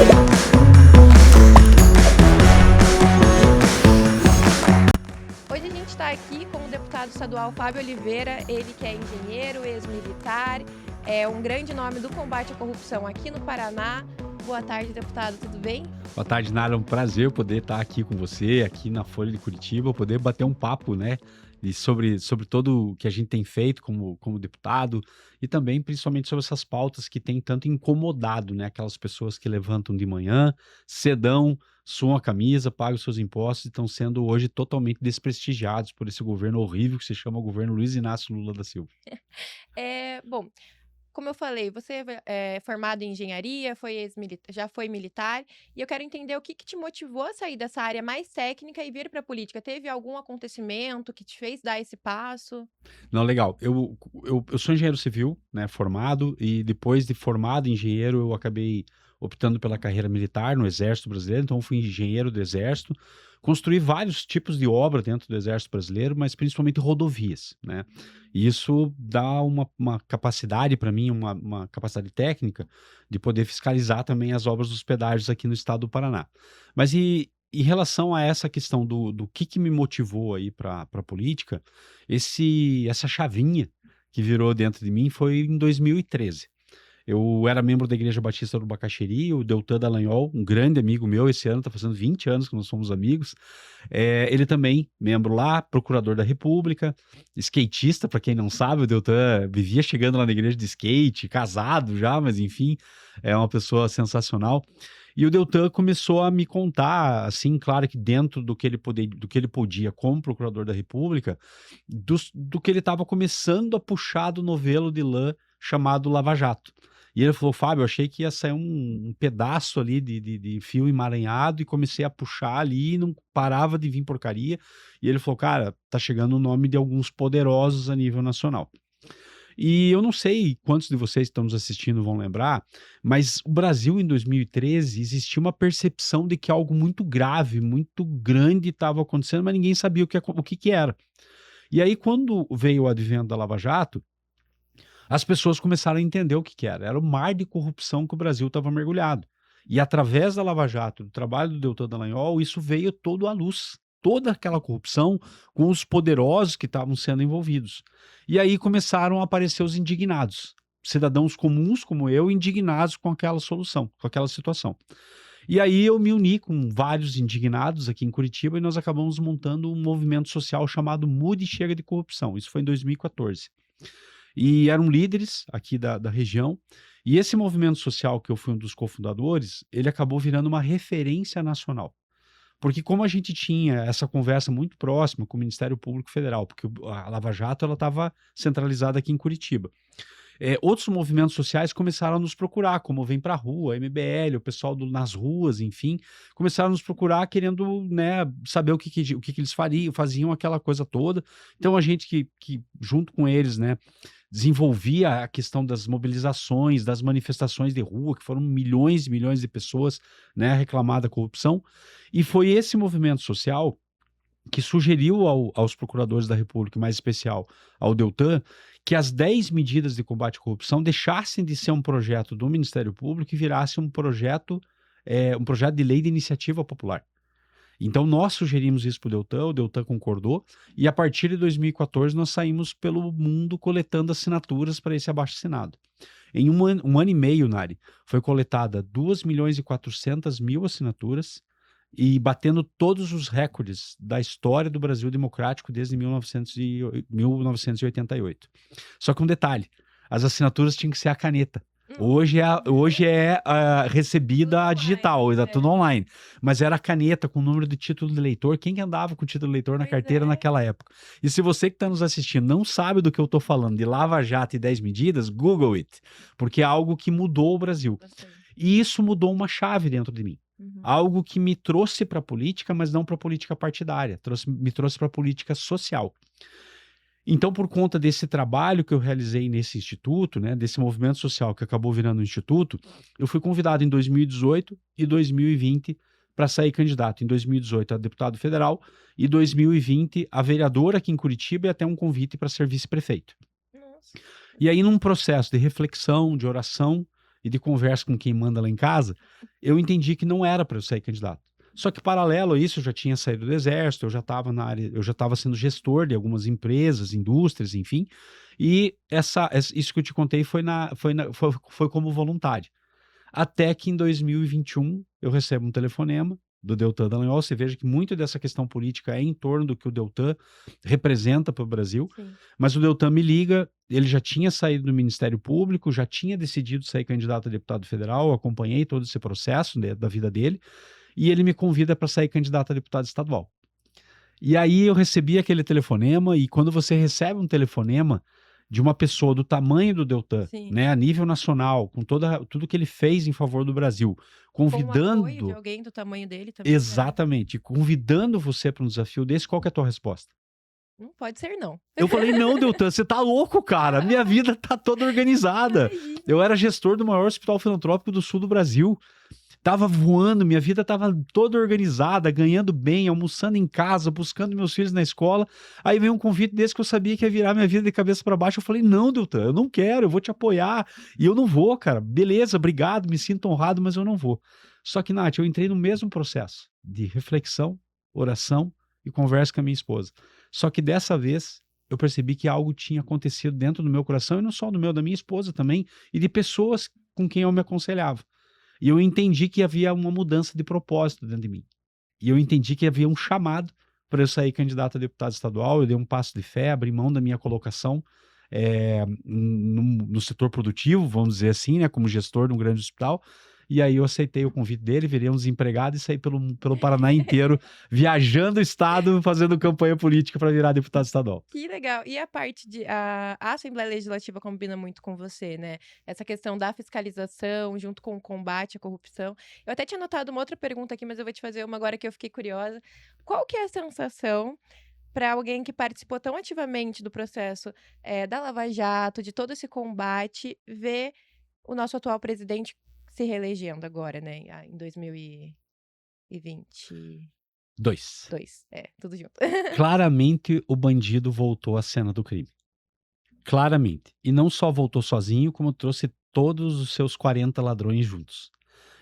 Hoje a gente está aqui com o deputado estadual Fábio Oliveira, ele que é engenheiro, ex-militar, é um grande nome do combate à corrupção aqui no Paraná. Boa tarde, deputado, tudo bem? Boa tarde, Nara. É um prazer poder estar aqui com você, aqui na Folha de Curitiba, poder bater um papo, né? E sobre todo o que a gente tem feito como deputado e também, principalmente, sobre essas pautas que têm tanto incomodado, né? Aquelas pessoas que levantam de manhã, cedão, suam a camisa, pagam seus impostos e estão sendo hoje totalmente desprestigiados por esse governo horrível que se chama o governo Luiz Inácio Lula da Silva. Bom, como eu falei, você é formado em engenharia, já foi militar, e eu quero entender o que te motivou a sair dessa área mais técnica e vir para a política. Teve algum acontecimento que te fez dar esse passo? Não, legal. Eu sou engenheiro civil, né, formado, e depois de formado engenheiro, eu acabei optando pela carreira militar no Exército Brasileiro, então eu fui engenheiro do Exército, construí vários tipos de obra dentro do Exército Brasileiro, mas principalmente rodovias, né? E isso dá uma capacidade para mim, uma capacidade técnica de poder fiscalizar também as obras dos pedágios aqui no estado do Paraná. Mas em relação a essa questão do que me motivou aí para a política, essa chavinha que virou dentro de mim foi em 2013. Eu era membro da Igreja Batista do Bacaxeri, o Deltan Dallagnol, um grande amigo meu, esse ano está fazendo 20 anos que nós somos amigos. Ele também, membro lá, procurador da República, skatista, para quem não sabe, o Deltan vivia chegando lá na igreja de skate, casado já, mas enfim, é uma pessoa sensacional. E o Deltan começou a me contar, assim, claro que dentro do que ele podia como procurador da República, do que ele estava começando a puxar do novelo de lã chamado Lava Jato. E ele falou: Fábio, eu achei que ia sair um pedaço ali de fio emaranhado, e comecei a puxar ali e não parava de vir porcaria. E ele falou: cara, tá chegando o nome de alguns poderosos a nível nacional. E eu não sei quantos de vocês que estão nos assistindo vão lembrar, mas o Brasil em 2013 existia uma percepção de que algo muito grave, muito grande estava acontecendo, mas ninguém sabia o que era. E aí, quando veio o advento da Lava Jato, as pessoas começaram a entender o que era. Era o mar de corrupção que o Brasil estava mergulhado. E através da Lava Jato, do trabalho do Deltan Dallagnol, isso veio todo à luz. Toda aquela corrupção com os poderosos que estavam sendo envolvidos. E aí começaram a aparecer os indignados. Cidadãos comuns como eu, indignados com aquela solução, com aquela situação. E aí eu me uni com vários indignados aqui em Curitiba e nós acabamos montando um movimento social chamado Mude e Chega de Corrupção. Isso foi em 2014. E eram líderes aqui da região, e esse movimento social, que eu fui um dos cofundadores, ele acabou virando uma referência nacional. Porque como a gente tinha essa conversa muito próxima com o Ministério Público Federal, porque a Lava Jato estava centralizada aqui em Curitiba. Outros movimentos sociais começaram a nos procurar, como Vem Pra Rua, MBL, o pessoal nas ruas, enfim, começaram a nos procurar querendo, né, saber o que eles faziam aquela coisa toda. Então a gente que junto com eles, né, desenvolvia a questão das mobilizações, das manifestações de rua, que foram milhões e milhões de pessoas, né, reclamar da corrupção. E foi esse movimento social que sugeriu aos procuradores da República, mais especial ao Deltan, que as 10 medidas de combate à corrupção deixassem de ser um projeto do Ministério Público e virasse um projeto de lei de iniciativa popular. Então nós sugerimos isso para o Deltan concordou, e a partir de 2014 nós saímos pelo mundo coletando assinaturas para esse abaixo-assinado. Em um ano e meio, Nari, foi coletada 2.400.000 assinaturas, e batendo todos os recordes da história do Brasil democrático desde 1988. Só que um detalhe, as assinaturas tinham que ser a caneta. Hoje é recebida a digital, é tudo online. Mas era a caneta com o número de título de eleitor. Quem que andava com o título de eleitor na carteira naquela época? E se você que está nos assistindo não sabe do que eu estou falando, de Lava Jato e 10 medidas, Google it. Porque é algo que mudou o Brasil. E isso mudou uma chave dentro de mim. Algo que me trouxe para a política, mas não para a política partidária. Me trouxe para a política social. Então, por conta desse trabalho que eu realizei nesse instituto, né, desse movimento social que acabou virando um instituto, eu fui convidado em 2018 e 2020 para sair candidato. Em 2018 a deputado federal e 2020 a vereador aqui em Curitiba, e até um convite para ser vice-prefeito. E aí, num processo de reflexão, de oração, e de conversa com quem manda lá em casa, eu entendi que não era para eu sair candidato. Só que paralelo a isso, eu já tinha saído do exército, eu já estava na área, eu já estava sendo gestor de algumas empresas, indústrias, enfim. E isso que eu te contei foi como voluntário. Até que em 2021 eu recebo um telefonema do Deltan Dallagnol. Você veja que muito dessa questão política é em torno do que o Deltan representa para o Brasil, Sim. mas o Deltan me liga, ele já tinha saído do Ministério Público, já tinha decidido sair candidato a deputado federal, eu acompanhei todo esse processo, né, da vida dele, e ele me convida para sair candidato a deputado estadual. E aí eu recebi aquele telefonema, e quando você recebe um telefonema de uma pessoa do tamanho do Deltan, Sim. né, a nível nacional, com tudo que ele fez em favor do Brasil, Com o apoio de convidando, alguém do tamanho dele também, né? exatamente, convidando você para um desafio desse, qual que é a tua resposta? Não pode ser não. Eu falei: "Não, Deltan, você tá louco, cara, minha vida tá toda organizada". Imagina. Eu era gestor do maior hospital filantrópico do sul do Brasil. Tava voando, minha vida tava toda organizada, ganhando bem, almoçando em casa, buscando meus filhos na escola. Aí veio um convite desse que eu sabia que ia virar minha vida de cabeça para baixo. Eu falei: "Não, Deltan, eu não quero, eu vou te apoiar". E eu não vou, cara. Beleza, obrigado, me sinto honrado, mas eu não vou. Só que, Nath, eu entrei no mesmo processo de reflexão, oração e conversa com a minha esposa. Só que dessa vez eu percebi que algo tinha acontecido dentro do meu coração, e não só do meu, da minha esposa também, e de pessoas com quem eu me aconselhava. E eu entendi que havia uma mudança de propósito dentro de mim. E eu entendi que havia um chamado para eu sair candidato a deputado estadual. Eu dei um passo de fé, abri mão da minha colocação no setor produtivo, vamos dizer assim, né, como gestor de um grande hospital. E aí eu aceitei o convite dele, virei um desempregado e saí pelo Paraná inteiro, viajando o estado, fazendo campanha política para virar deputado estadual. Que legal. E a parte de a Assembleia Legislativa combina muito com você, né? Essa questão da fiscalização junto com o combate à corrupção. Eu até tinha anotado uma outra pergunta aqui, mas eu vou te fazer uma agora que eu fiquei curiosa. Qual que é a sensação para alguém que participou tão ativamente do processo, da Lava Jato, de todo esse combate, ver o nosso atual presidente se reelegendo agora, né, em 2022? 2. É, tudo junto. Claramente o bandido voltou à cena do crime. Claramente. E não só voltou sozinho, como trouxe todos os seus 40 ladrões juntos.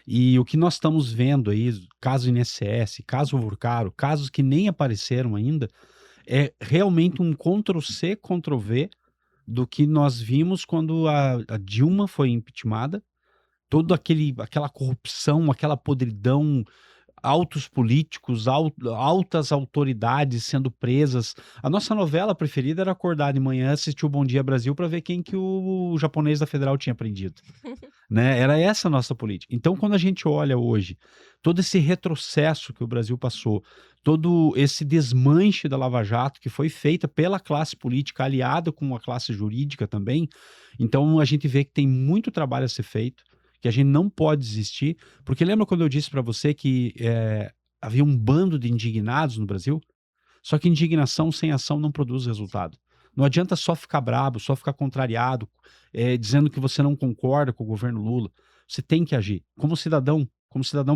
E o que nós estamos vendo aí, caso INSS, caso Vulcaro, casos que nem apareceram ainda, é realmente um Ctrl-C, Ctrl-V do que nós vimos quando a Dilma foi impeachmentada, todo aquela corrupção, aquela podridão, altos políticos, altas autoridades sendo presas. A nossa novela preferida era acordar de manhã, assistir o Bom Dia Brasil para ver quem que o japonês da Federal tinha prendido, né? Era essa a nossa política. Então, quando a gente olha hoje todo esse retrocesso que o Brasil passou, todo esse desmanche da Lava Jato que foi feita pela classe política aliada com a classe jurídica também, então a gente vê que tem muito trabalho a ser feito, que a gente não pode desistir, porque lembra quando eu disse para você que havia um bando de indignados no Brasil? Só que indignação sem ação não produz resultado. Não adianta só ficar brabo, só ficar contrariado, dizendo que você não concorda com o governo Lula. Você tem que agir. Como cidadão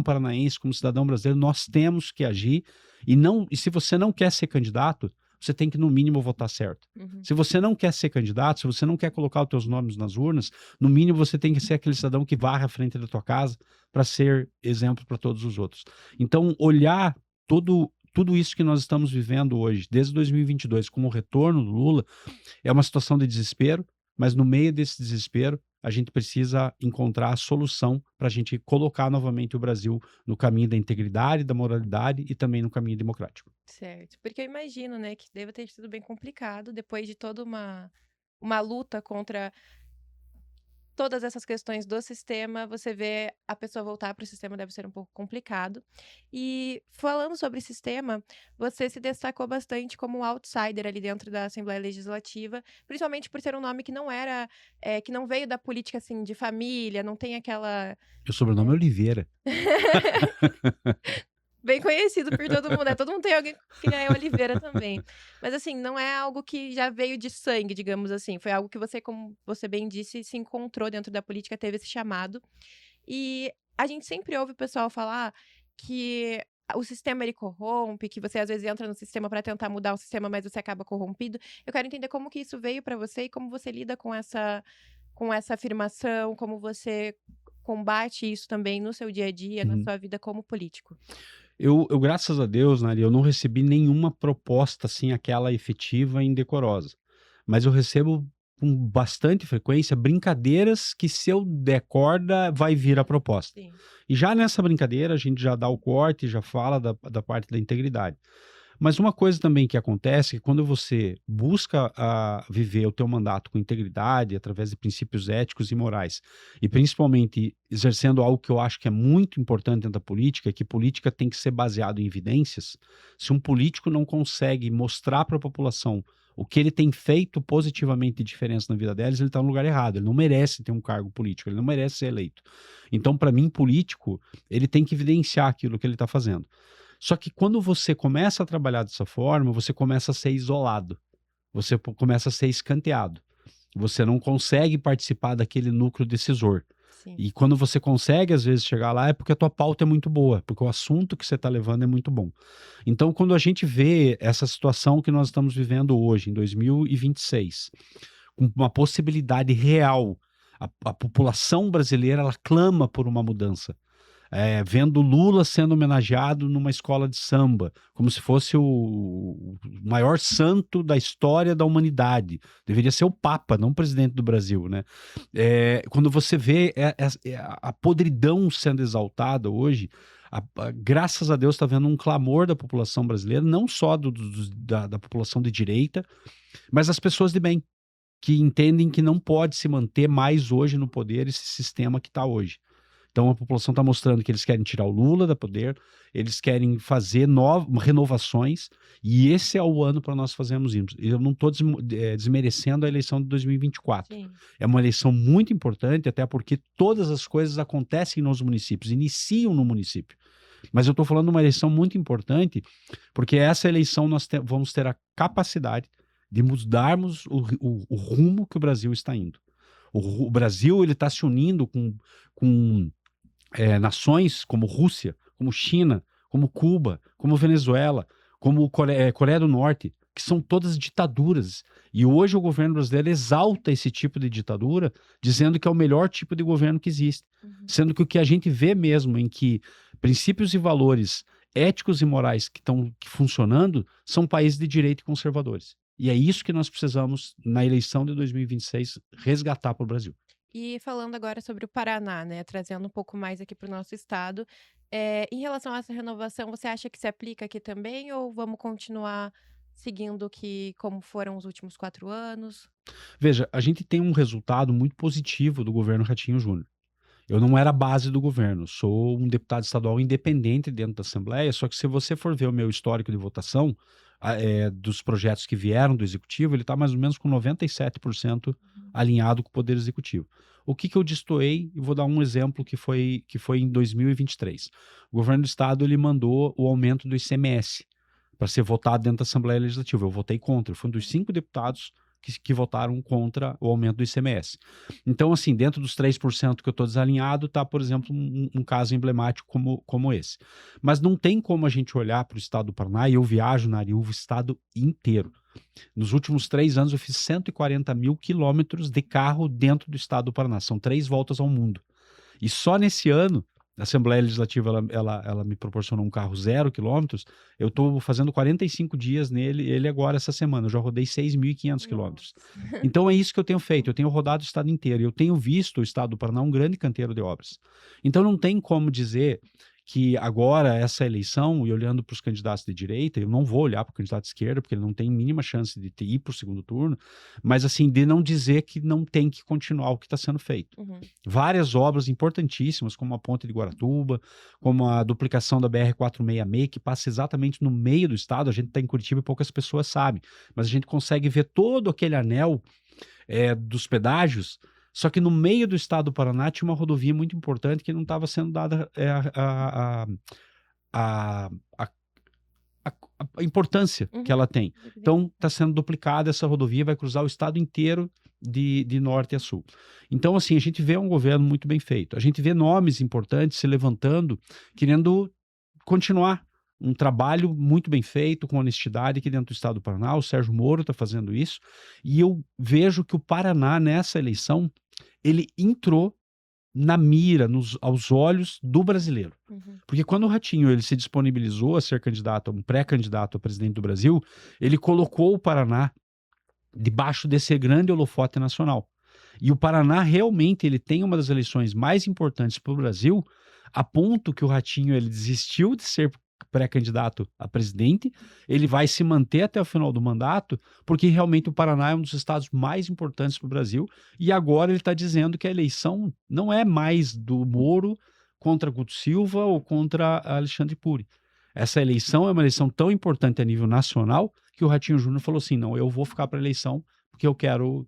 paranaense, como cidadão brasileiro, nós temos que agir. E se você não quer ser candidato, você tem que, no mínimo, votar certo. Uhum. Se você não quer ser candidato, se você não quer colocar os teus nomes nas urnas, no mínimo você tem que ser aquele cidadão que varre à frente da tua casa para ser exemplo para todos os outros. Então, olhar tudo isso que nós estamos vivendo hoje, desde 2022, com o retorno do Lula, é uma situação de desespero, mas no meio desse desespero, a gente precisa encontrar a solução para a gente colocar novamente o Brasil no caminho da integridade, da moralidade e também no caminho democrático. Certo. Porque eu imagino, né, que deve ter sido bem complicado depois de toda uma luta contra todas essas questões do sistema, você vê a pessoa voltar para o sistema deve ser um pouco complicado. E falando sobre sistema, você se destacou bastante como um outsider ali dentro da Assembleia Legislativa, principalmente por ser um nome que não era, que não veio da política assim de família, não tem aquela Meu sobrenome é Oliveira. bem conhecido por todo mundo, né, todo mundo tem alguém que é Oliveira também. Mas, assim, não é algo que já veio de sangue, digamos assim, foi algo que você, como você bem disse, se encontrou dentro da política, teve esse chamado. E a gente sempre ouve o pessoal falar que o sistema ele corrompe, que você às vezes entra no sistema para tentar mudar o sistema, mas você acaba corrompido. Eu quero entender como que isso veio para você e como você lida com com essa afirmação? Como você combate isso também no seu dia a dia, na Uhum. sua vida como político? Eu, graças a Deus, Nari, eu não recebi nenhuma proposta assim, aquela efetiva e indecorosa. Mas eu recebo com bastante frequência brincadeiras que, se eu der corda, vai vir a proposta. Sim. E já nessa brincadeira, a gente já dá o corte, já fala da parte da integridade. Mas uma coisa também que acontece é que quando você busca viver o teu mandato com integridade, através de princípios éticos e morais, e principalmente exercendo algo que eu acho que é muito importante dentro da política, é que política tem que ser baseado em evidências. Se um político não consegue mostrar para a população o que ele tem feito positivamente de diferença na vida deles, ele está no lugar errado. Ele não merece ter um cargo político, ele não merece ser eleito. Então, para mim, político, ele tem que evidenciar aquilo que ele está fazendo. Só que quando você começa a trabalhar dessa forma, você começa a ser isolado, você começa a ser escanteado. Você não consegue participar daquele núcleo decisor. Sim. E quando você consegue, às vezes, chegar lá, é porque a tua pauta é muito boa, porque o assunto que você está levando é muito bom. Então, quando a gente vê essa situação que nós estamos vivendo hoje, em 2026, com uma possibilidade real, a população brasileira, ela clama por uma mudança. Vendo Lula sendo homenageado numa escola de samba, como se fosse o maior santo da história da humanidade. Deveria ser o Papa, não o presidente do Brasil, né? Quando você vê a podridão sendo exaltada hoje, graças a Deus está vendo um clamor da população brasileira, não só da população de direita, mas das pessoas de bem, que entendem que não pode se manter mais hoje no poder esse sistema que está hoje. Então a população está mostrando que eles querem tirar o Lula do poder, eles querem fazer renovações, e esse é o ano para nós fazermos isso. Eu não estou desmerecendo a eleição de 2024. Sim. É uma eleição muito importante, até porque todas as coisas acontecem nos municípios, iniciam no município. Mas eu estou falando de uma eleição muito importante, porque essa eleição nós vamos ter a capacidade de mudarmos o rumo que o Brasil está indo. O Brasil ele está se unindo com nações como Rússia, como China, como Cuba, como Venezuela, como Coreia do Norte, que são todas ditaduras. E hoje o governo brasileiro exalta esse tipo de ditadura, dizendo que é o melhor tipo de governo que existe. Uhum. Sendo que o que a gente vê mesmo em que princípios e valores éticos e morais que estão funcionando são países de direito e conservadores. E é isso que nós precisamos, na eleição de 2026, resgatar para o Brasil. E falando agora sobre o Paraná, né, trazendo um pouco mais aqui para o nosso estado, em relação a essa renovação, você acha que se aplica aqui também ou vamos continuar seguindo que como foram os últimos 4 anos? Veja, a gente tem um resultado muito positivo do governo Ratinho Júnior. Eu não era base do governo, sou um deputado estadual independente dentro da Assembleia, só que se você for ver o meu histórico de votação, dos projetos que vieram do Executivo, ele está mais ou menos com 97% Uhum. alinhado com o Poder Executivo. O que eu destoei, e vou dar um exemplo que foi em 2023. O governo do Estado ele mandou o aumento do ICMS para ser votado dentro da Assembleia Legislativa. Eu votei contra, eu fui um dos 5 deputados que votaram contra o aumento do ICMS. Então, assim, dentro dos 3% que eu estou desalinhado, está, por exemplo, um caso emblemático como esse. Mas não tem como a gente olhar para o estado do Paraná, e eu viajo na Ariúva o estado inteiro. Nos últimos 3 anos, eu fiz 140 mil quilômetros de carro dentro do estado do Paraná. São 3 voltas ao mundo. E só nesse ano, a Assembleia Legislativa ela me proporcionou um carro 0 quilômetros. Eu estou fazendo 45 dias nele, ele agora essa semana. Eu já rodei 6.500 quilômetros. Nossa. Então é isso que eu tenho feito. Eu tenho rodado o estado inteiro. E eu tenho visto o estado do Paraná um grande canteiro de obras. Então não tem como dizer que agora essa eleição, e olhando para os candidatos de direita, eu não vou olhar para o candidato de esquerda, porque ele não tem mínima chance de ir para o segundo turno, mas assim, de não dizer que não tem que continuar o que está sendo feito. Uhum. Várias obras importantíssimas, como a ponte de Guaratuba, como a duplicação da BR-466, que passa exatamente no meio do estado. A gente está em Curitiba e poucas pessoas sabem, mas a gente consegue ver todo aquele anel dos pedágios, só que no meio do estado do Paraná tinha uma rodovia muito importante que não estava sendo dada a, a, a, a importância que Uhum. ela tem. Então, está sendo duplicada essa rodovia, vai cruzar o estado inteiro de norte a sul. Então, assim, a gente vê um governo muito bem feito. A gente vê nomes importantes se levantando, querendo continuar um trabalho muito bem feito, com honestidade aqui dentro do estado do Paraná. O Sérgio Moro está fazendo isso. E eu vejo que o Paraná, nessa eleição, ele entrou na mira, aos olhos do brasileiro. Uhum. Porque quando o Ratinho ele se disponibilizou a ser candidato, um pré-candidato a presidente do Brasil, ele colocou o Paraná debaixo desse grande holofote nacional. E o Paraná realmente ele tem uma das eleições mais importantes para o Brasil, a ponto que o Ratinho ele desistiu de ser pré-candidato a presidente, ele vai se manter até o final do mandato, porque realmente o Paraná é um dos estados mais importantes para o Brasil, e agora ele está dizendo que a eleição não é mais do Moro contra Guto Silva ou contra Alexandre Puri. Essa eleição é uma eleição tão importante a nível nacional que o Ratinho Júnior falou assim, não, eu vou ficar para a eleição porque eu quero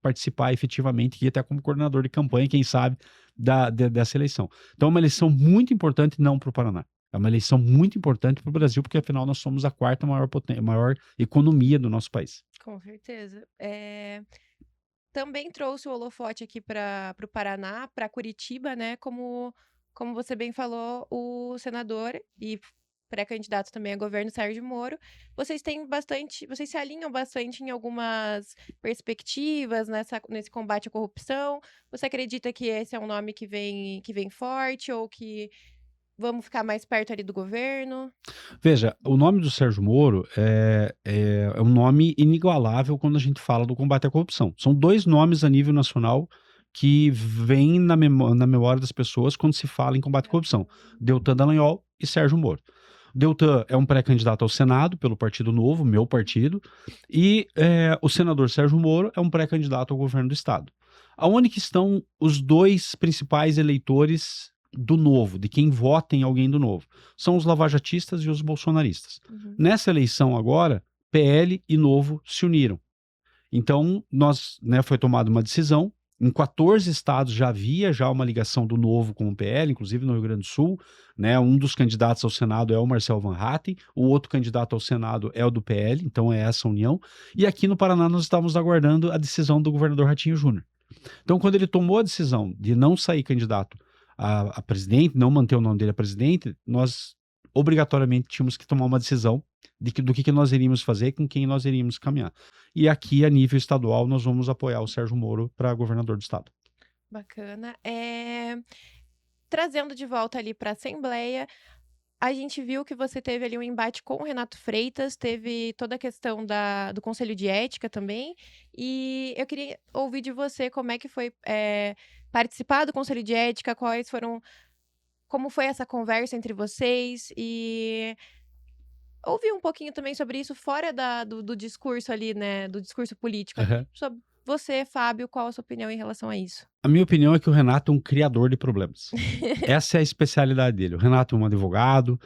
participar efetivamente e até como coordenador de campanha, quem sabe, dessa eleição. Então é uma eleição muito importante não para o Paraná. É uma eleição muito importante para o Brasil, porque afinal nós somos a quarta maior economia do nosso país. Com certeza. Também trouxe o holofote aqui para o Paraná, para Curitiba, né? Como você bem falou, o senador e pré-candidato também a governo Sérgio Moro. Vocês se alinham bastante em algumas perspectivas nesse combate à corrupção. Você acredita que esse é um nome que vem forte ou que vamos ficar mais perto ali do governo? Veja, o nome do Sérgio Moro é um nome inigualável quando a gente fala do combate à corrupção. São dois nomes a nível nacional que vêm na memória das pessoas quando se fala em combate à corrupção: Deltan Dallagnol e Sérgio Moro. Deltan é um pré-candidato ao Senado pelo Partido Novo, meu partido, e o senador Sérgio Moro é um pré-candidato ao governo do Estado. Aonde que estão os dois principais eleitores do Novo, de quem vota em alguém do Novo? São os lavajatistas e os bolsonaristas. Uhum. Nessa eleição agora, PL e Novo se uniram. Então, foi tomada uma decisão. Em 14 estados já havia uma ligação do Novo com o PL, inclusive no Rio Grande do Sul, né? Um dos candidatos ao Senado é o Marcel Van Hatten, o outro candidato ao Senado é o do PL, então é essa união. E aqui no Paraná nós estávamos aguardando a decisão do governador Ratinho Júnior. Então, quando ele tomou a decisão de não sair candidato a presidente, não manter o nome dele a presidente, nós obrigatoriamente tínhamos que tomar uma decisão do que nós iríamos fazer, com quem nós iríamos caminhar. E aqui, a nível estadual, nós vamos apoiar o Sérgio Moro para governador do estado. Bacana. Trazendo de volta ali para a Assembleia, a gente viu que você teve ali um embate com o Renato Freitas, teve toda a questão do Conselho de Ética também, e eu queria ouvir de você como é que foi participar do Conselho de Ética, como foi essa conversa entre vocês, e ouvir um pouquinho também sobre isso fora do discurso ali, né, do discurso político. Uhum. Sobre você, Fábio, qual a sua opinião em relação a isso? A minha opinião é que o Renato é um criador de problemas. Essa é a especialidade dele. O Renato é um advogado,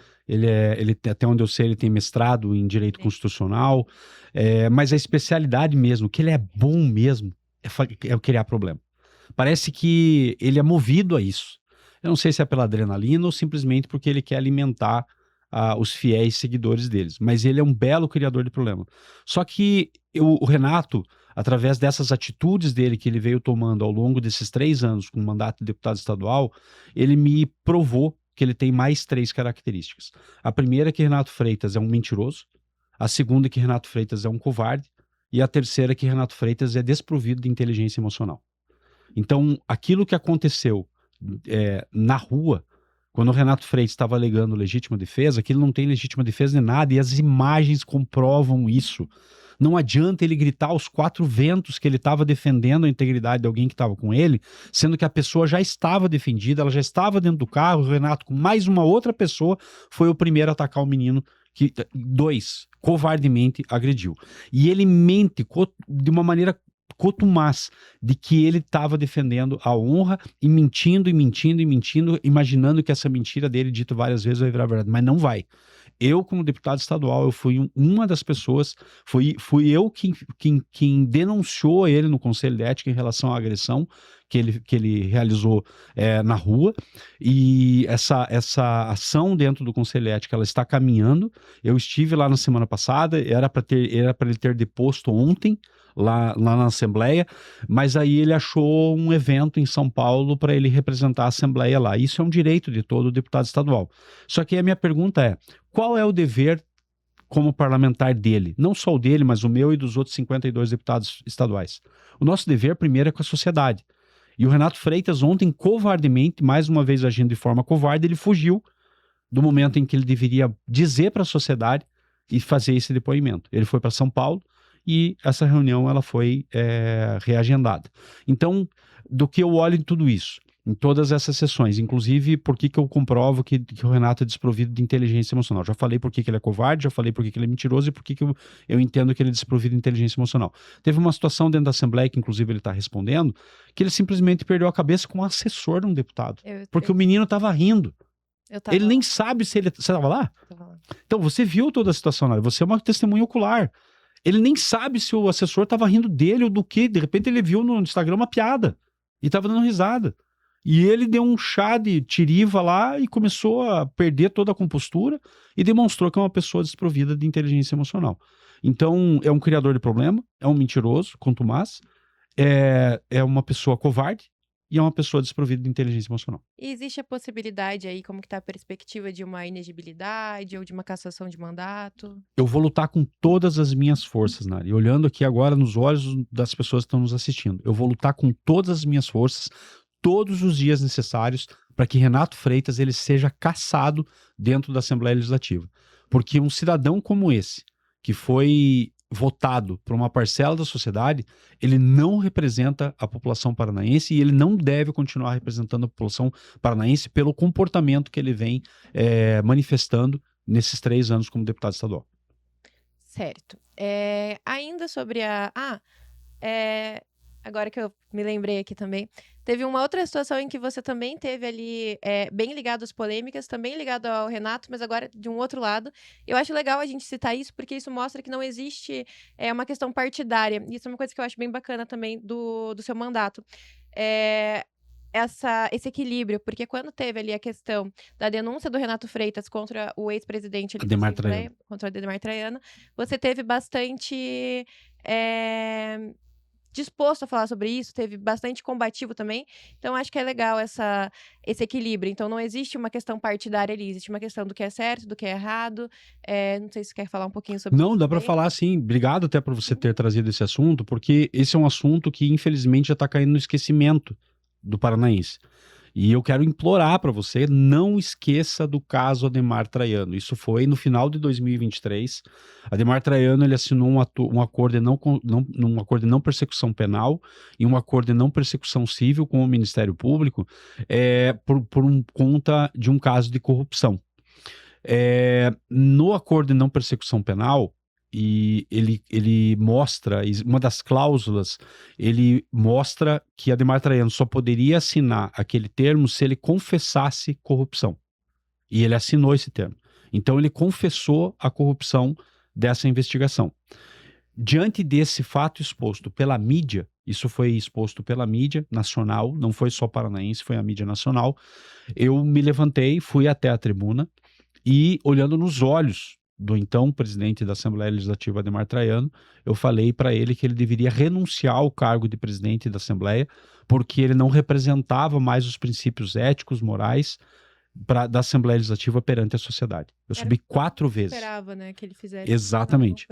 até onde eu sei, ele tem mestrado em Direito Constitucional, mas a especialidade mesmo, que ele é bom mesmo, é criar problema. Parece que ele é movido a isso. Eu não sei se é pela adrenalina ou simplesmente porque ele quer alimentar os fiéis seguidores deles, mas ele é um belo criador de problema. Só que o Renato, através dessas atitudes dele que ele veio tomando ao longo desses 3 anos com o mandato de deputado estadual, ele me provou que ele tem mais 3 características. A primeira é que Renato Freitas é um mentiroso, a segunda é que Renato Freitas é um covarde, e a terceira é que Renato Freitas é desprovido de inteligência emocional. Então, aquilo que aconteceu na rua, quando o Renato Freitas estava alegando legítima defesa, aquilo não tem legítima defesa de nada, e as imagens comprovam isso. Não adianta ele gritar aos 4 ventos que ele estava defendendo a integridade de alguém que estava com ele, sendo que a pessoa já estava defendida, ela já estava dentro do carro, o Renato, com mais uma outra pessoa, foi o primeiro a atacar o menino que, 2, covardemente agrediu. E ele mente de uma maneira cotumaz de que ele estava defendendo a honra e mentindo, imaginando que essa mentira dele, dito várias vezes, vai virar verdade, mas não vai. Eu, como deputado estadual, eu fui uma das pessoas, fui eu quem denunciou ele no Conselho de Ética em relação à agressão que ele realizou na rua, e essa ação dentro do Conselho de Ética, ela está caminhando. Eu estive lá na semana passada, era para ele ter deposto ontem, lá na Assembleia, mas aí ele achou um evento em São Paulo para ele representar a Assembleia lá. Isso é um direito de todo deputado estadual. Só que a minha pergunta é, qual é o dever como parlamentar dele? Não só o dele, mas o meu e dos outros 52 deputados estaduais. O nosso dever, primeiro, é com a sociedade. E o Renato Freitas ontem, covardemente, mais uma vez agindo de forma covarde, ele fugiu do momento em que ele deveria dizer para a sociedade e fazer esse depoimento. Ele foi para São Paulo e essa reunião ela foi reagendada. Então, do que eu olho em tudo isso, em todas essas sessões, inclusive por que eu comprovo que o Renato é desprovido de inteligência emocional. Já falei por que ele é covarde, já falei por que ele é mentiroso e por que eu entendo que ele é desprovido de inteligência emocional. Teve uma situação dentro da Assembleia, que inclusive ele está respondendo, que ele simplesmente perdeu a cabeça com o assessor de um deputado, porque o menino estava rindo. Ele nem sabe se ele... Você estava lá? Tava lá. Então, você viu toda a situação, né? Você é uma testemunha ocular. Ele nem sabe se o assessor estava rindo dele ou do que. De repente, ele viu no Instagram uma piada e estava dando risada. E ele deu um chá de tiriva lá e começou a perder toda a compostura e demonstrou que é uma pessoa desprovida de inteligência emocional. Então, é um criador de problema, é um mentiroso, contumaz, é uma pessoa covarde e é uma pessoa desprovida de inteligência emocional. E existe a possibilidade aí, como que tá a perspectiva de uma inegibilidade ou de uma cassação de mandato? Eu vou lutar com todas as minhas forças, Nari. Olhando aqui agora nos olhos das pessoas que estão nos assistindo. Eu vou lutar com todas as minhas forças, todos os dias necessários, para que Renato Freitas ele seja cassado dentro da Assembleia Legislativa. Porque um cidadão como esse, que foi votado por uma parcela da sociedade, ele não representa a população paranaense e ele não deve continuar representando a população paranaense pelo comportamento que ele vem manifestando nesses 3 anos como deputado estadual. Certo. Ainda sobre agora que eu me lembrei aqui também, teve uma outra situação em que você também teve ali, bem ligado às polêmicas, também ligado ao Renato, mas agora de um outro lado. Eu acho legal a gente citar isso, porque isso mostra que não existe uma questão partidária. Isso é uma coisa que eu acho bem bacana também do seu mandato. Esse equilíbrio, porque quando teve ali a questão da denúncia do Renato Freitas contra o ex-presidente ali da Ademar Assembleia, Traiano. contra o Ademar Traiano, você teve bastante disposto a falar sobre isso, teve bastante combativo também. Então, acho que é legal esse equilíbrio. Então, não existe uma questão partidária ali, existe uma questão do que é certo, do que é errado. Não sei se você quer falar um pouquinho sobre isso. Não, dá para falar sim. Obrigado até por você ter trazido esse assunto, porque esse é um assunto que, infelizmente, já está caindo no esquecimento do paranaense. E eu quero implorar para você, não esqueça do caso Ademar Traiano. Isso foi no final de 2023. Ademar Traiano ele assinou um acordo de não persecução penal e um acordo de não persecução civil com o Ministério Público por conta de um caso de corrupção. No acordo de não persecução penal, e ele mostra, uma das cláusulas, ele mostra que Ademar Traiano só poderia assinar aquele termo se ele confessasse corrupção. E ele assinou esse termo. Então ele confessou a corrupção dessa investigação. Diante desse fato exposto pela mídia, isso foi exposto pela mídia nacional, não foi só paranaense, foi a mídia nacional, eu me levantei, fui até a tribuna e, olhando nos olhos do então presidente da Assembleia Legislativa, Ademar Traiano, eu falei para ele que ele deveria renunciar ao cargo de presidente da Assembleia, porque ele não representava mais os princípios éticos, morais da Assembleia Legislativa perante a sociedade. Eu subi 4 vezes. Esperava, né, que ele fizesse. Exatamente.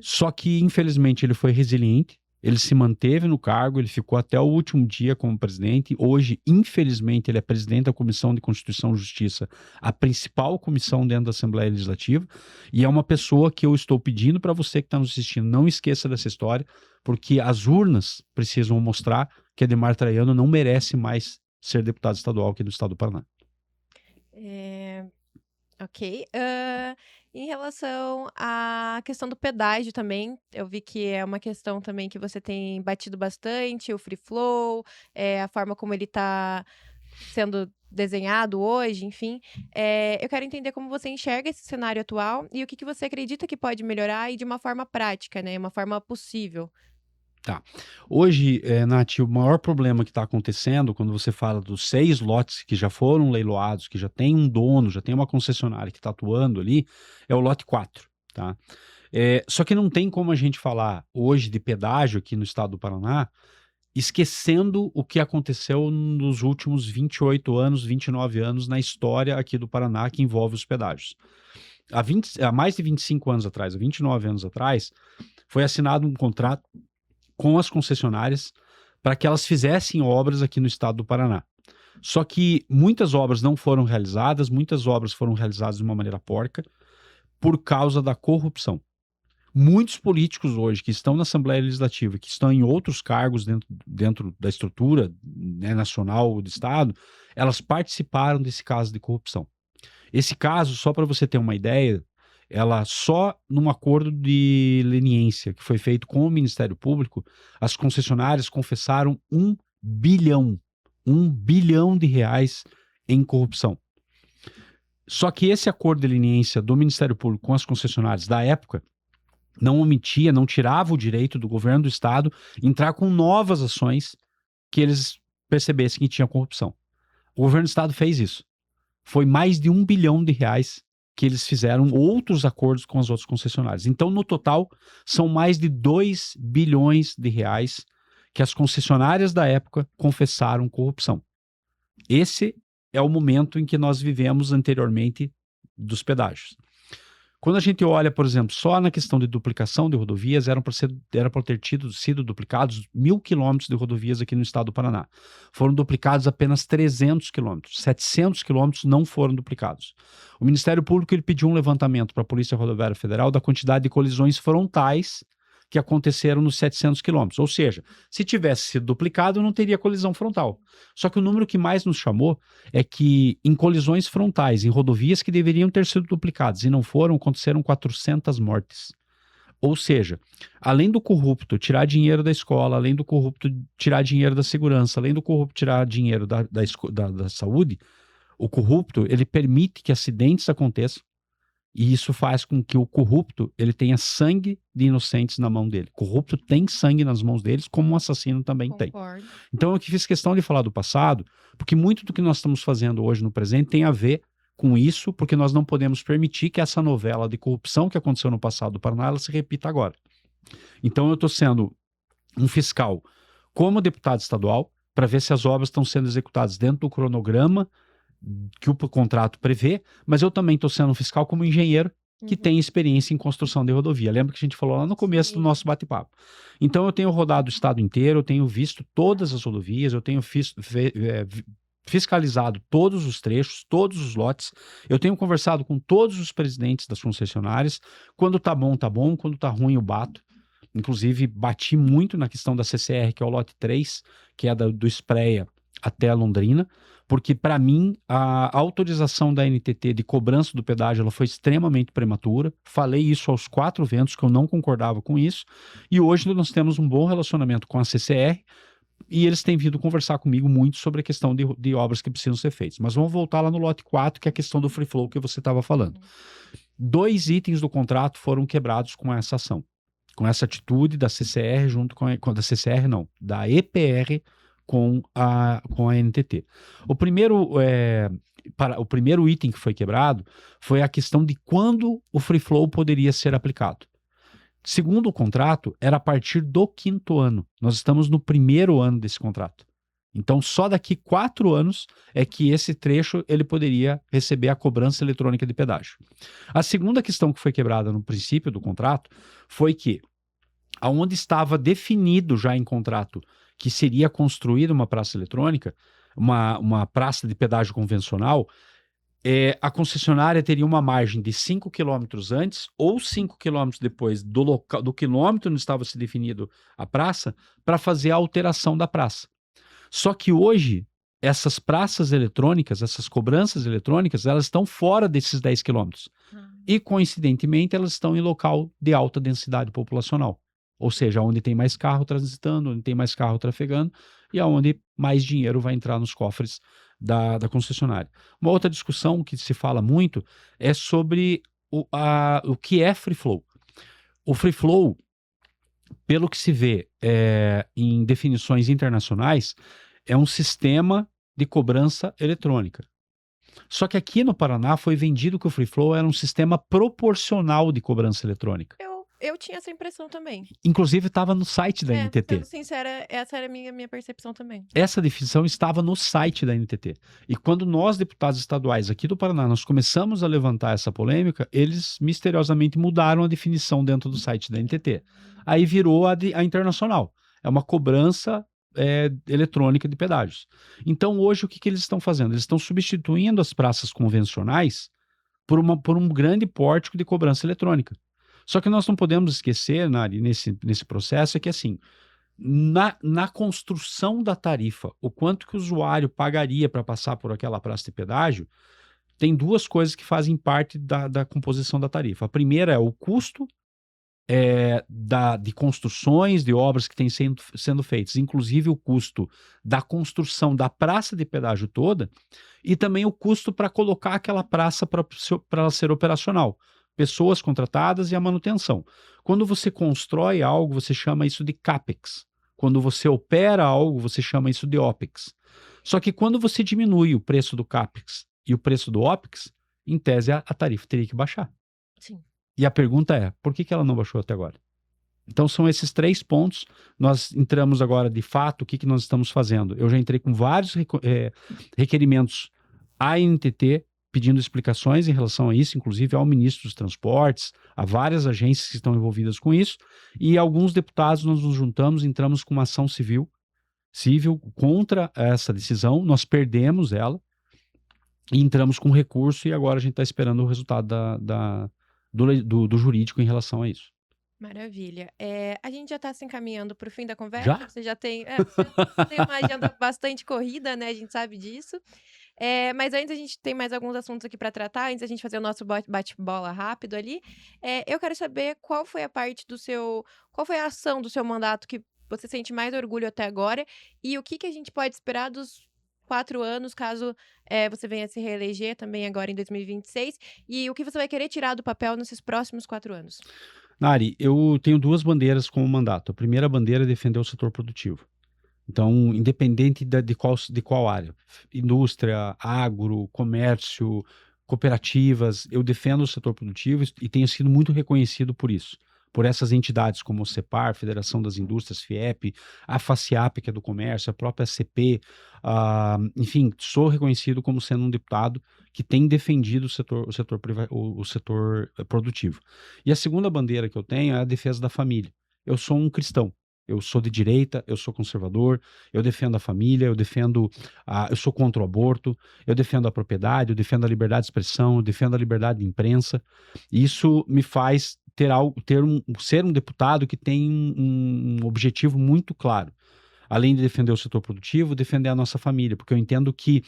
Só que, infelizmente, ele foi resiliente, ele se manteve no cargo, ele ficou até o último dia como presidente. Hoje, infelizmente, ele é presidente da Comissão de Constituição e Justiça, a principal comissão dentro da Assembleia Legislativa, e é uma pessoa que eu estou pedindo para você que está nos assistindo, não esqueça dessa história, porque as urnas precisam mostrar que Ademar Traiano não merece mais ser deputado estadual aqui do estado do Paraná. Ok. Em relação à questão do pedágio também, eu vi que é uma questão também que você tem batido bastante, o free flow, a forma como ele está sendo desenhado hoje, enfim. Eu quero entender como você enxerga esse cenário atual e o que você acredita que pode melhorar e de uma forma prática, né? Uma forma possível. Tá. Hoje, Nath, o maior problema que está acontecendo, quando você fala dos 6 lotes que já foram leiloados, que já tem um dono, já tem uma concessionária que está atuando ali, é o lote 4, tá? Só que não tem como a gente falar hoje de pedágio aqui no estado do Paraná, esquecendo o que aconteceu nos últimos 28 anos, 29 anos na história aqui do Paraná que envolve os pedágios. Há mais de 25 anos atrás, há 29 anos atrás, foi assinado um contrato com as concessionárias para que elas fizessem obras aqui no estado do Paraná. Só que muitas obras não foram realizadas, muitas obras foram realizadas de uma maneira porca por causa da corrupção. Muitos políticos hoje que estão na Assembleia Legislativa, que estão em outros cargos dentro da estrutura, né, nacional do Estado, elas participaram desse caso de corrupção. Esse caso, só para você ter uma ideia, ela só num acordo de leniência que foi feito com o Ministério Público, as concessionárias confessaram 1 bilhão de reais em corrupção. Só que esse acordo de leniência do Ministério Público com as concessionárias da época não omitia, não tirava o direito do governo do estado entrar com novas ações que eles percebessem que tinha corrupção. O governo do estado fez isso. Foi mais de 1 bilhão de reais que eles fizeram outros acordos com as outras concessionárias. Então, no total, são mais de 2 bilhões de reais que as concessionárias da época confessaram corrupção. Esse é o momento em que nós vivemos anteriormente dos pedágios. Quando a gente olha, por exemplo, só na questão de duplicação de rodovias, era para ter sido duplicados 1.000 quilômetros de rodovias aqui no estado do Paraná. Foram duplicados apenas 300 quilômetros. 700 quilômetros não foram duplicados. O Ministério Público ele pediu um levantamento para a Polícia Rodoviária Federal da quantidade de colisões frontais que aconteceram nos 700 quilômetros. Ou seja, se tivesse sido duplicado, não teria colisão frontal. Só que o número que mais nos chamou é que em colisões frontais, em rodovias que deveriam ter sido duplicadas e não foram, aconteceram 400 mortes. Ou seja, além do corrupto tirar dinheiro da escola, além do corrupto tirar dinheiro da segurança, além do corrupto tirar dinheiro da saúde, o corrupto ele permite que acidentes aconteçam. E isso faz com que o corrupto ele tenha sangue de inocentes na mão dele. O corrupto tem sangue nas mãos deles, como um assassino também Concordo. tem. Então eu que fiz questão de falar do passado, porque muito do que nós estamos fazendo hoje no presente tem a ver com isso, porque nós não podemos permitir que essa novela de corrupção que aconteceu no passado do Paraná, ela se repita agora. Então eu estou sendo um fiscal como deputado estadual, para ver se as obras estão sendo executadas dentro do cronograma que o contrato prevê, mas eu também estou sendo um fiscal como engenheiro que tem experiência em construção de rodovia. Lembra que a gente falou lá no começo do nosso bate-papo. Então eu tenho rodado o estado inteiro, eu tenho visto todas as rodovias, eu tenho fiscalizado todos os trechos, todos os lotes, eu tenho conversado com todos os presidentes das concessionárias, quando tá bom, quando tá ruim eu bato. Inclusive bati muito na questão da CCR, que é o lote 3, que é do Espreia até a Londrina, porque para mim a autorização da NTT de cobrança do pedágio ela foi extremamente prematura. Falei isso aos 4 ventos que eu não concordava com isso, e hoje nós temos um bom relacionamento com a CCR e eles têm vindo conversar comigo muito sobre a questão de obras que precisam ser feitas. Mas vamos voltar lá no lote 4, que é a questão do free flow que você estava falando. 2 itens do contrato foram quebrados com essa ação, com essa atitude da CCR junto da CCR não, da EPR com a NTT. O primeiro item que foi quebrado foi a questão de quando o free flow poderia ser aplicado. Segundo o contrato, era a partir do 5º ano. Nós estamos no 1º ano desse contrato. Então, só daqui 4 anos é que esse trecho ele poderia receber a cobrança eletrônica de pedágio. A segunda questão que foi quebrada no princípio do contrato foi que, aonde estava definido já em contrato que seria construída uma praça eletrônica, uma praça de pedágio convencional, a concessionária teria uma margem de 5 quilômetros antes ou 5 quilômetros depois do quilômetro onde estava se definido a praça, para fazer a alteração da praça. Só que hoje, essas praças eletrônicas, essas cobranças eletrônicas, elas estão fora desses 10 quilômetros. E, coincidentemente, elas estão em local de alta densidade populacional. Ou seja, onde tem mais carro transitando, onde tem mais carro trafegando e aonde mais dinheiro vai entrar nos cofres da concessionária. Uma outra discussão que se fala muito é sobre o que é free flow. O free flow, pelo que se vê em definições internacionais, é um sistema de cobrança eletrônica. Só que aqui no Paraná foi vendido que o free flow era um sistema proporcional de cobrança eletrônica. Eu tinha essa impressão também. Inclusive estava no site da NTT. Sendo sincera, essa era a minha percepção também. Essa definição estava no site da NTT. E quando nós, deputados estaduais aqui do Paraná, nós começamos a levantar essa polêmica, eles misteriosamente mudaram a definição dentro do site da NTT. Aí virou a internacional. É uma cobrança eletrônica de pedágios. Então, hoje, o que eles estão fazendo? Eles estão substituindo as praças convencionais por um grande pórtico de cobrança eletrônica. Só que nós não podemos esquecer, Nari, nesse processo, é que assim, na construção da tarifa, o quanto que o usuário pagaria para passar por aquela praça de pedágio, tem duas coisas que fazem parte da composição da tarifa. A primeira é o custo de construções, de obras que têm sendo feitas, inclusive o custo da construção da praça de pedágio toda, e também o custo para colocar aquela praça para ela ser operacional. Pessoas contratadas e a manutenção. Quando você constrói algo, você chama isso de CAPEX. Quando você opera algo, você chama isso de OPEX. Só que quando você diminui o preço do CAPEX e o preço do OPEX, em tese a tarifa teria que baixar. Sim. E a pergunta é, por que ela não baixou até agora? Então são esses 3 pontos. Nós entramos agora, de fato, o que nós estamos fazendo? Eu já entrei com vários requerimentos à NTT, pedindo explicações em relação a isso, inclusive ao ministro dos Transportes, a várias agências que estão envolvidas com isso, e alguns deputados nós nos juntamos, entramos com uma ação civil contra essa decisão, nós perdemos ela, e entramos com recurso, e agora a gente está esperando o resultado do jurídico em relação a isso. Maravilha. A gente já está se encaminhando para o fim da conversa. Já? Você já tem, você tem uma agenda bastante corrida, né? A gente sabe disso. Mas antes a gente tem mais alguns assuntos aqui para tratar, antes da gente fazer o nosso bate-bola rápido ali. Eu quero saber qual foi qual foi a ação do seu mandato que você sente mais orgulho até agora e o que a gente pode esperar dos 4 anos, caso você venha se reeleger também agora em 2026, e o que você vai querer tirar do papel nesses próximos 4 anos. Nari, eu tenho 2 bandeiras como mandato. A primeira bandeira é defender o setor produtivo. Então, independente de qual área, indústria, agro, comércio, cooperativas, eu defendo o setor produtivo e tenho sido muito reconhecido por isso. Por essas entidades como o CEPAR, Federação das Indústrias, FIEP, a FACIAP, que é do comércio, a própria CP, enfim, sou reconhecido como sendo um deputado que tem defendido o setor produtivo. E a segunda bandeira que eu tenho é a defesa da família. Eu sou um cristão. Eu sou de direita, eu sou conservador, eu defendo a família, eu sou contra o aborto, eu defendo a propriedade, eu defendo a liberdade de expressão, eu defendo a liberdade de imprensa. Isso me faz ser um deputado que tem um objetivo muito claro. Além de defender o setor produtivo, defender a nossa família, porque eu entendo que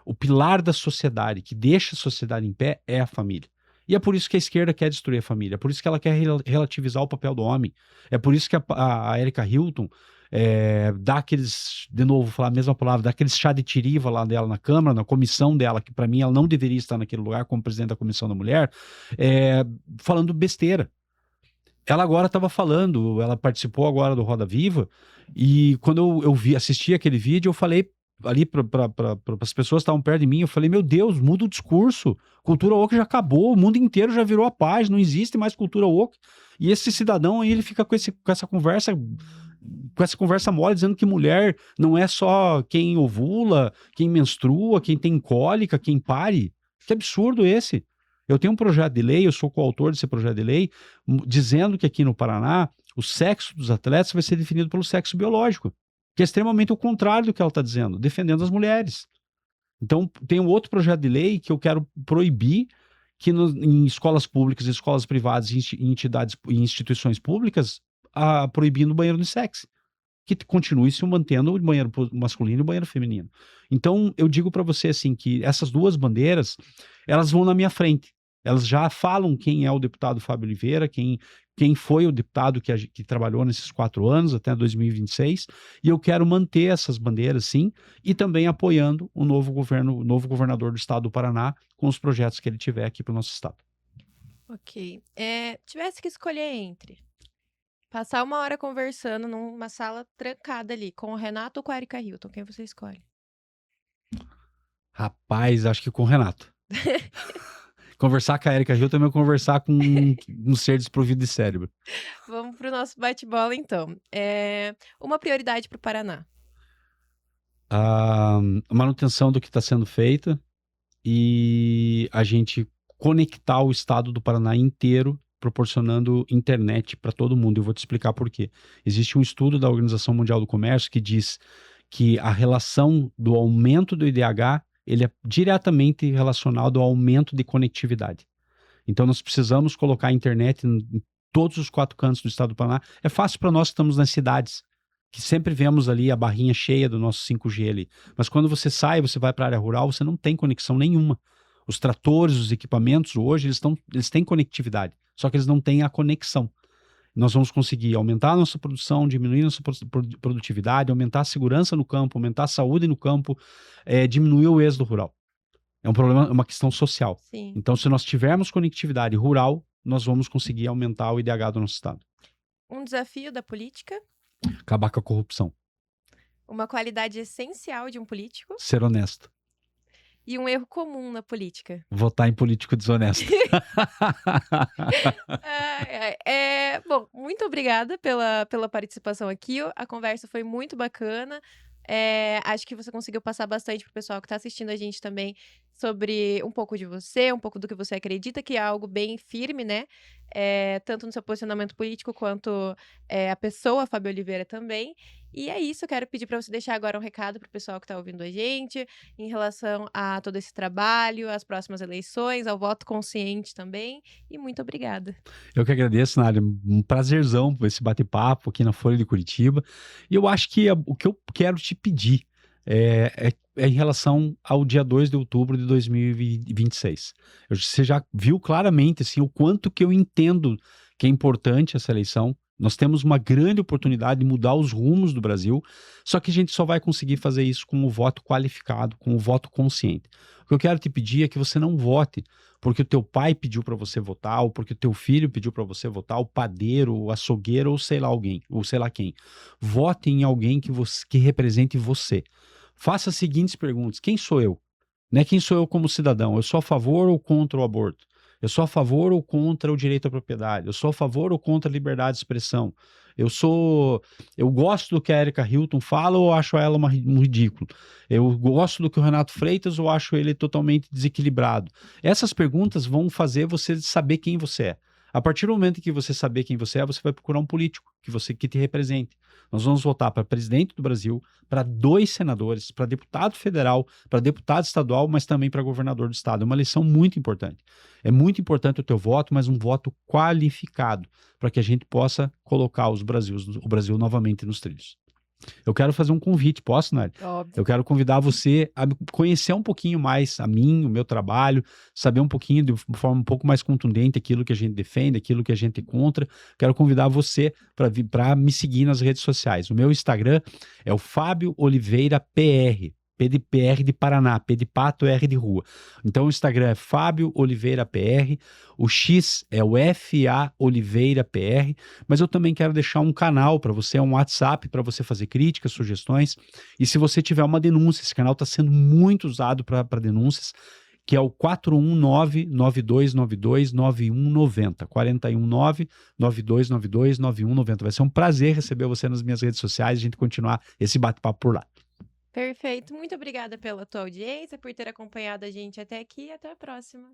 o pilar da sociedade, que deixa a sociedade em pé, é a família. E é por isso que a esquerda quer destruir a família, é por isso que ela quer relativizar o papel do homem, é por isso que a Erika Hilton dá aqueles, de novo, vou falar a mesma palavra, dá aqueles chá de tiriva lá dela na Câmara, na comissão dela, que para mim ela não deveria estar naquele lugar como presidente da Comissão da Mulher, falando besteira. Ela agora estava falando, ela participou agora do Roda Viva, e quando eu assisti aquele vídeo, eu falei ali para as pessoas que estavam perto de mim, eu falei, meu Deus, muda o discurso, cultura woke já acabou, o mundo inteiro já virou a paz, não existe mais cultura woke, e esse cidadão aí, ele fica com essa conversa mole, dizendo que mulher não é só quem ovula, quem menstrua, quem tem cólica, quem pare. Que absurdo esse! Eu tenho um projeto de lei, eu sou coautor desse projeto de lei, dizendo que aqui no Paraná o sexo dos atletas vai ser definido pelo sexo biológico, que é extremamente o contrário do que ela está dizendo, defendendo as mulheres. Então, tem um outro projeto de lei que eu quero proibir que em escolas públicas, escolas privadas e instituições públicas, proibindo o banheiro unissex, que continue se mantendo o banheiro masculino e o banheiro feminino. Então, eu digo para você assim que essas 2 bandeiras, elas vão na minha frente. Elas já falam quem é o deputado Fábio Oliveira, quem foi o deputado que trabalhou nesses 4 anos, até 2026, e eu quero manter essas bandeiras, sim, e também apoiando o novo governador do estado do Paraná com os projetos que ele tiver aqui para o nosso estado. Ok. Tivesse que escolher entre passar 1 hora conversando numa sala trancada ali, com o Renato ou com a Erika Hilton, quem você escolhe? Rapaz, acho que com o Renato. Conversar com a Erika Hilton também é conversar com um ser desprovido de cérebro. Vamos pro nosso bate-bola, então. Uma prioridade para o Paraná. A manutenção do que está sendo feita e a gente conectar o estado do Paraná inteiro proporcionando internet para todo mundo. Eu vou te explicar por quê. Existe um estudo da Organização Mundial do Comércio que diz que a relação do aumento do IDH ele é diretamente relacionado ao aumento de conectividade. Então, nós precisamos colocar a internet em todos os 4 cantos do estado do Paraná. É fácil para nós que estamos nas cidades, que sempre vemos ali a barrinha cheia do nosso 5G ali. Mas quando você sai, você vai para a área rural, você não tem conexão nenhuma. Os tratores, os equipamentos hoje, eles têm conectividade, só que eles não têm a conexão. Nós vamos conseguir aumentar a nossa produção, diminuir a nossa produtividade, aumentar a segurança no campo, aumentar a saúde no campo, diminuir o êxodo rural. É um problema, é uma questão social. Sim. Então, se nós tivermos conectividade rural, nós vamos conseguir aumentar o IDH do nosso estado. Um desafio da política, Acabar com a corrupção. uma qualidade essencial de um político Ser honesto. e um erro comum na política. Votar em político desonesto. Bom, muito obrigada pela participação aqui. A conversa foi muito bacana. Acho que você conseguiu passar bastante pro pessoal que está assistindo a gente também sobre um pouco de você, um pouco do que você acredita, que é algo bem firme, né? Tanto no seu posicionamento político quanto a pessoa, Fábio Oliveira, também. E é isso, eu quero pedir para você deixar agora um recado pro pessoal que está ouvindo a gente em relação a todo esse trabalho, às próximas eleições, ao voto consciente também. E muito obrigada. Eu que agradeço, Nádia. Um prazerzão esse bate-papo aqui na Folha de Curitiba. E eu acho que o que eu quero te pedir é em relação ao dia 2 de outubro de 2026. Você já viu claramente assim, o quanto que eu entendo que é importante essa eleição. Nós temos uma grande oportunidade de mudar os rumos do Brasil, só que a gente só vai conseguir fazer isso com o voto qualificado, com o voto consciente. O que eu quero te pedir é que você não vote porque o teu pai pediu para você votar, ou porque o teu filho pediu para você votar, o padeiro, o açougueiro, ou sei lá alguém, ou sei lá quem. Vote em alguém que represente você. Faça as seguintes perguntas: quem sou eu? Não é quem sou eu como cidadão. Eu sou a favor ou contra o aborto? Eu sou a favor ou contra o direito à propriedade? Eu sou a favor ou contra a liberdade de expressão? Eu gosto do que a Erika Hilton fala ou acho ela um ridículo? Eu gosto do que o Renato Freitas ou acho ele totalmente desequilibrado? Essas perguntas vão fazer você saber quem você é. A partir do momento que você saber quem você é, você vai procurar um político que te represente. Nós vamos votar para presidente do Brasil, para 2 senadores, para deputado federal, para deputado estadual, mas também para governador do estado. É uma eleição muito importante. É muito importante o teu voto, mas um voto qualificado, para que a gente possa colocar o Brasil novamente nos trilhos. Eu quero fazer um convite, posso, Nádia? Óbvio. Eu quero convidar você a conhecer um pouquinho mais a mim, o meu trabalho, saber um pouquinho, de forma um pouco mais contundente, aquilo que a gente defende, aquilo que a gente é contra. Quero convidar você para me seguir nas redes sociais. O meu Instagram é o Fábio Oliveira PR. P de PR de Paraná, P de pato, R de rua. Então o Instagram é Fábio Oliveira PR, o X é o FA Oliveira PR, mas eu também quero deixar um canal para você, um WhatsApp para você fazer críticas, sugestões, e se você tiver uma denúncia, esse canal está sendo muito usado para denúncias, que é o 419-9292-9190, 419-9292-9190. Vai ser um prazer receber você nas minhas redes sociais e a gente continuar esse bate-papo por lá. Perfeito. Muito obrigada pela tua audiência, por ter acompanhado a gente até aqui e até a próxima.